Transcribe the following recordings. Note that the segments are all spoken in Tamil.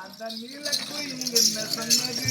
அந்த நீலக்கு என்ன சொன்னது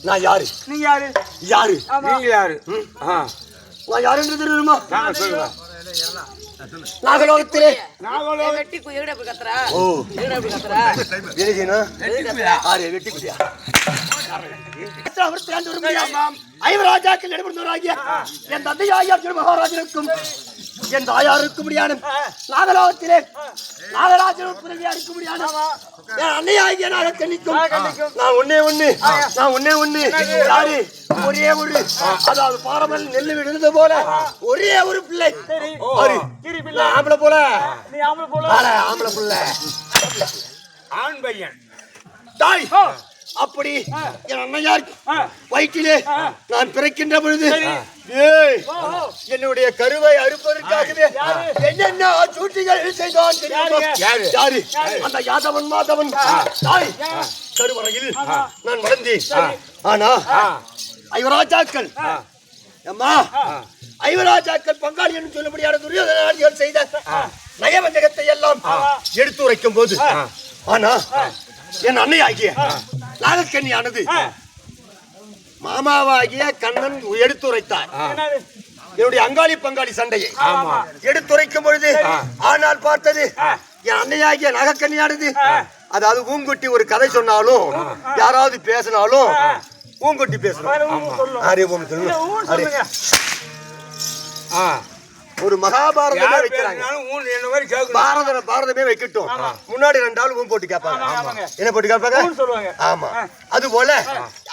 நான் யாரு? நீங்க யாரு? யாரு? நீங்க யாரு? நான் யாருன்னு தெரியுமா? சொல்லுங்க. நாகலோகத்திலே வெட்டி குயிட அப்படி கத்துறா. ஓ குயிட அப்படி கத்துறா. எதுக்குனா? ஆரே வெட்டி குயியா. அவர் திரண்டு வருமாம். ஐவராஜாக்கள் நடுவராகிய என் தந்தையாகிய மகாராஜனுக்கும் என் தாயாருக்கு முடியான நாகலோகத்திலே நாகராஜனுக்கு புரவியா இருக்க முடியான என் அன்னையாகிய நாகக்கண்ணிக்கும் நான் ஒன்னே ஒண்ணு யாரு? ஒரே ஒரு அதாவது பாரமல் நெல்லு விழுந்தது போல ஒரே ஒரு பிள்ளை. ஆம்பளை போல ஆம்பளை பிள்ளை ஆண் பையன் தாய். அப்படி என் அண்ணையார் வயிற்றிலே நான் பிறக்கின்ற பொழுது என்னுடைய கருவை அறுப்பதற்காகவே என்னென்ன சூழ்ச்சிகள் செய்தான் யாரு? அந்த யாதவன் மாதவன் தாய் கருவறையில் நான் வளர்ந்தேன். ஆனா ஐவராஜாக்கள் அம்மா ஐவராஜாக்கள் பங்காளி என்று சொல்லப்படியான துரியோதனர்கள் செய்த நயவஞ்சகத்தை எல்லாம் எடுத்து உரைக்கும் போது ஆனா என் அன்னை ஆகிய நாகக்கண்ணியானது மாமாவாகிய கண்ணன் எடுத்துரைத்தார். என்னுடைய அங்காளி பங்காளி சண்டையை எடுத்துரைக்கும் பொழுது ஆனால் பார்த்தது என் அன்னையாகிய நாகக்கண்ணியானது அதாவது ஊங்குட்டி ஒரு கதை சொன்னாலும் யாராவது பேசினாலும் ஊங்குட்டி பேசணும். ஒரு மகாபாரதமே வைக்கிறாங்க. பாரதமே வைக்கட்டும். முன்னாடி 2 ஆள் ஊன் போட்டு கேட்பாங்க. என்ன போட்டு கேட்பாங்க? ஆமா. அது போல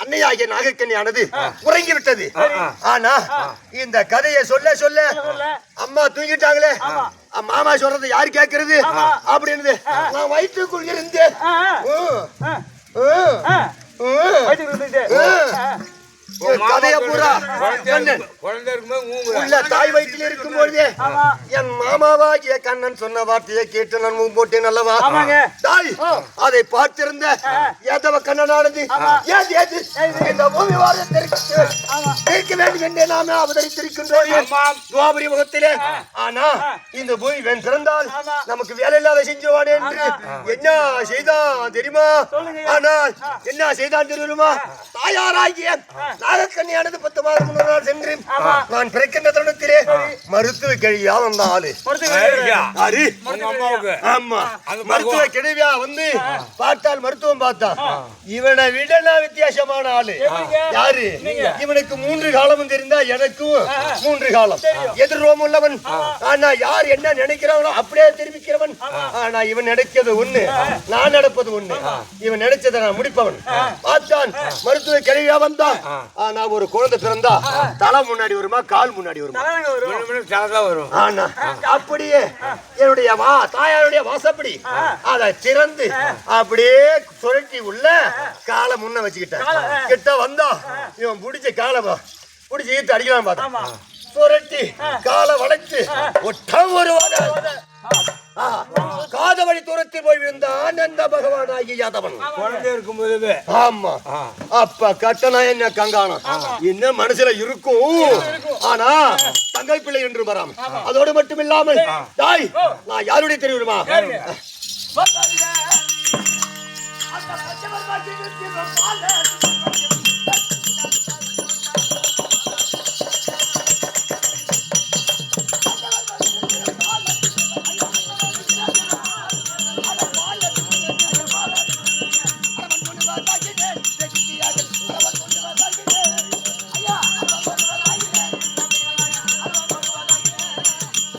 அன்னையாகிய நாகக்கண்ணியானது உறங்கி விட்டது. ஆனா இந்த கதையை சொல்ல சொல்ல அம்மா தூங்கிட்டாங்களே, மாமா சொல்றது யாரு கேட்கறது அப்படின்னு நான் வயிற்றுக்குள் இருந்து கதைய பூரா தாய் வயிற்றில் இருக்கும் பொழுதே என் மாமாவாகிய கண்ணன் சொன்ன வார்த்தையை கேட்டு நான் போட்டேன் அல்லவா? தாய் அதை பார்த்திருந்த ஏதவ கண்ணனானது இந்த பூமி வாழ்க்க வேண்டும் என்றே நாம அவதரித்திருக்கின்றோம் துவாபரி முகத்திலே. ஆனா இந்த பூமி வென் திறந்தால் நமக்கு வேலை இல்லாத செஞ்சுவானே என்று என்ன செய்தான் தெரியுமா? ஆனால் என்ன செய்தான் தெரியுமா? தாயாராகிய நாகக்கண்ணியானது 10 மாதம் முன்னாள் சென்று நான் பிறக்கின்ற தருணத்திலே மருத்துவ கிழவியா வந்த ஆளு. ஆமா, மருத்துவ கிழவியா வந்து பார்த்தால் மருத்துவம் பார்த்தா இவனை விட நான் வித்தியாசமான ஆளு. யாரு? இவனுக்கு 3 காலமும் தெரிந்தா எனக்கும் 3 காலம். எதிர்ரோம் உள்ளவன். ஆனா யார் என்ன நினைக்கிறானோ அப்படியே தெரிவிக்கிறவன். ஆனா இவன் நினைக்கிறது ஒண்ணு, நான் நடப்பது ஒண்ணு. இவன் நினைச்சதை நான் முடிப்பவன். பார்த்தான் மருத்துவ கிழவியா வந்தான். ஆனா ஒரு குழந்தை பிறந்தா தலை முன்னாடி வருமா, கால் முன்னாடி வருமா? ஆனா அப்படியே என்னுடைய தாயாருடைய வாசப்படி அதை திறந்து அப்படியே சுழட்டி உள்ள காலை முன்ன வச்சுக்கிட்டேன். கிட்ட வந்தா இவன் பிடிச்ச காலை பிடிச்சி ஈர்த்து அடிக்கலாம் பார்த்தா சுரட்டி காலை வளைச்சு ஒட்டம் ஒரு காதவழி தூரத்தில் போய் விழுந்தான் அந்த பகவான் ஆகிய யாதவன். குழந்தை இருக்கும் போது ஆமா, அப்ப கட்டணா என்ன கங்கானம் என்ன மனசுல இருக்கும். ஆனா தங்கை பிள்ளை என்று வராம அதோடு மட்டும் இல்லாமல் தாய் நான் யாருடைய தெரியுமா?